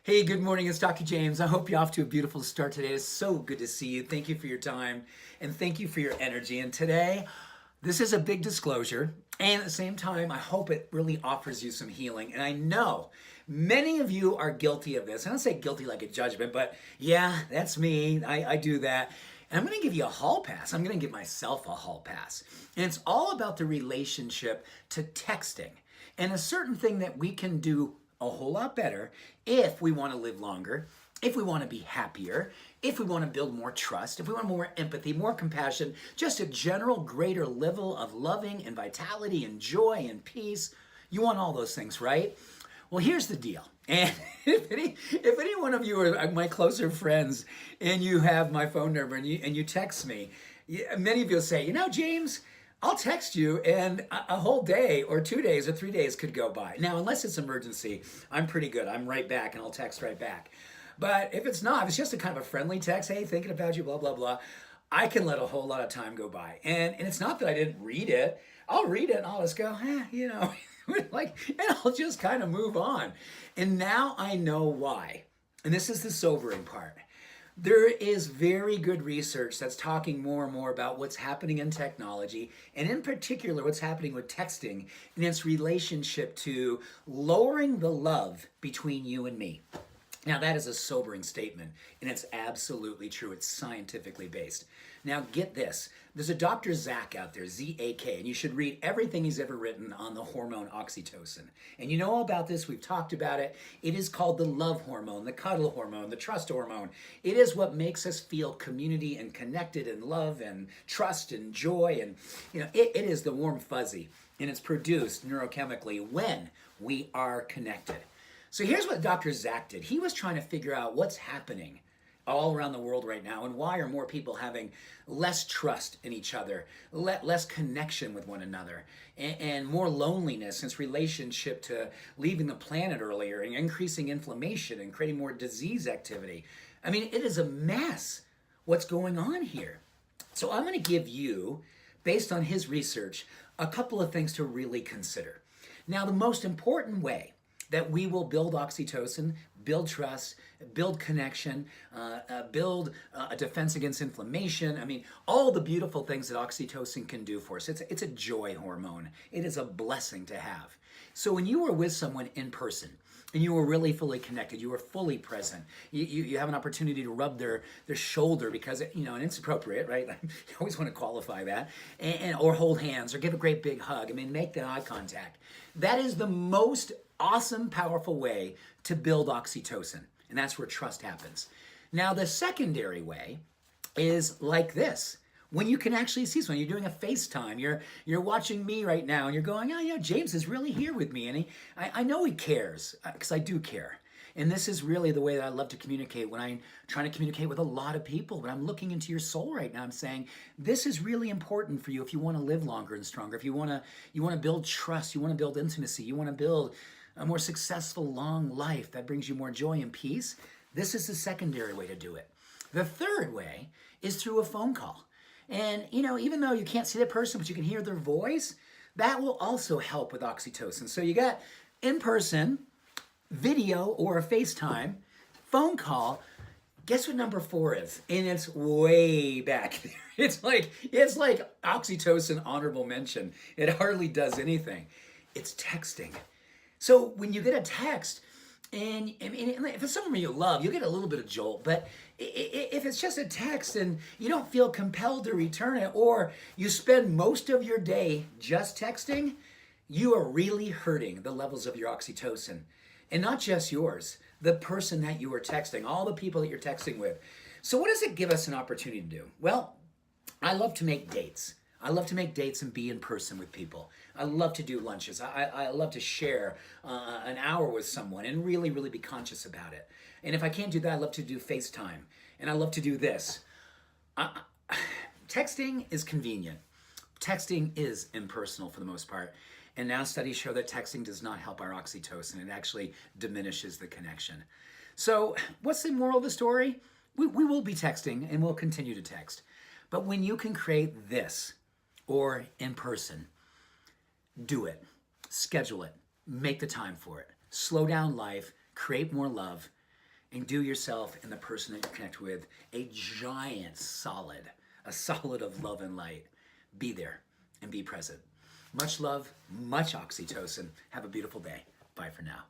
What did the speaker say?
Hey, good morning. It's Dr. James. I hope you're off to a beautiful start today. It's so good to see you. Thank you for your time and thank you for your energy. And today, this is a big disclosure. And at the same time, I hope it really offers you some healing. And I know many of you are guilty of this. I don't say guilty like a judgment, but yeah, that's me. I do that. And I'm going to give you a hall pass. I'm going to give myself a hall pass. And it's all about the relationship to texting and a certain thing that we can do a whole lot better if we want to live longer, if we want to be happier, if we want to build more trust, if we want more empathy, more compassion, just a general greater level of loving and vitality and joy and peace. You want all those things, right? Well, here's the deal. And if any one of you are my closer friends and you have my phone number and you text me, many of you will say, James, I'll text you and a whole day or 2 days or 3 days could go by. Now, unless it's emergency, I'm pretty good. I'm right back and I'll text right back. But if it's not, if it's just a kind of a friendly text, hey, thinking about you, blah, blah, blah, I can let a whole lot of time go by. And it's not that I didn't read it. I'll read it and I'll just go, and I'll just kind of move on. And now I know why. And this is the sobering part. There is very good research that's talking more and more about what's happening in technology, and in particular, what's happening with texting and its relationship to lowering the love between you and me. Now, that is a sobering statement, and it's absolutely true. It's scientifically based. Now, get this. There's a Dr. Zak out there, Z-A-K, and you should read everything he's ever written on the hormone oxytocin. And you know all about this. We've talked about it. It is called the love hormone, the cuddle hormone, the trust hormone. It is what makes us feel community and connected and love and trust and joy. And, it is the warm fuzzy, and it's produced neurochemically when we are connected. So here's what Dr. Zak did. He was trying to figure out what's happening all around the world right now and why are more people having less trust in each other, less connection with one another, and more loneliness in its relationship to leaving the planet earlier and increasing inflammation and creating more disease activity. I mean, it is a mess what's going on here. So I'm going to give you, based on his research, a couple of things to really consider. Now, the most important way that we will build oxytocin, build trust, build connection, build a defense against inflammation. I mean, all the beautiful things that oxytocin can do for us. It's a joy hormone. It is a blessing to have. So when you are with someone in person, and you were really fully connected, you were fully present, you have an opportunity to rub their shoulder because, and it's appropriate, right? You always want to qualify that, or hold hands, or give a great big hug. I mean, make the eye contact. That is the most awesome, powerful way to build oxytocin, and that's where trust happens. Now, the secondary way is like this. When you can actually see someone, you're doing a FaceTime, you're watching me right now, and you're going, James is really here with me, and I know he cares, because I do care. And this is really the way that I love to communicate when I'm trying to communicate with a lot of people. When I'm looking into your soul right now, I'm saying, this is really important for you if you want to live longer and stronger, if you want to build trust, you want to build intimacy, you want to build a more successful, long life that brings you more joy and peace. This is the secondary way to do it. The third way is through a phone call. And, even though you can't see the person, but you can hear their voice, that will also help with oxytocin. So you got in-person, video or a FaceTime, phone call. Guess what number 4 is? And it's way back there. It's like oxytocin honorable mention. It hardly does anything. It's texting. So when you get a text, and if it's someone you love, you'll get a little bit of jolt. But if it's just a text and you don't feel compelled to return it, or you spend most of your day just texting, you are really hurting the levels of your oxytocin. And not just yours, the person that you are texting, all the people that you're texting with. So what does it give us an opportunity to do? Well, I love to make dates. I love to make dates and be in person with people. I love to do lunches. I love to share an hour with someone and really, really be conscious about it. And if I can't do that, I love to do FaceTime. And I love to do this. Texting is convenient. Texting is impersonal for the most part. And now studies show that texting does not help our oxytocin. It actually diminishes the connection. So what's the moral of the story? We will be texting and we'll continue to text. But when you can create this, or in person, do it. Schedule it. Make the time for it. Slow down life. Create more love. and do yourself and the person that you connect with a giant solid, a solid of love and light. Be there and be present. Much love, much oxytocin. Have a beautiful day. Bye for now.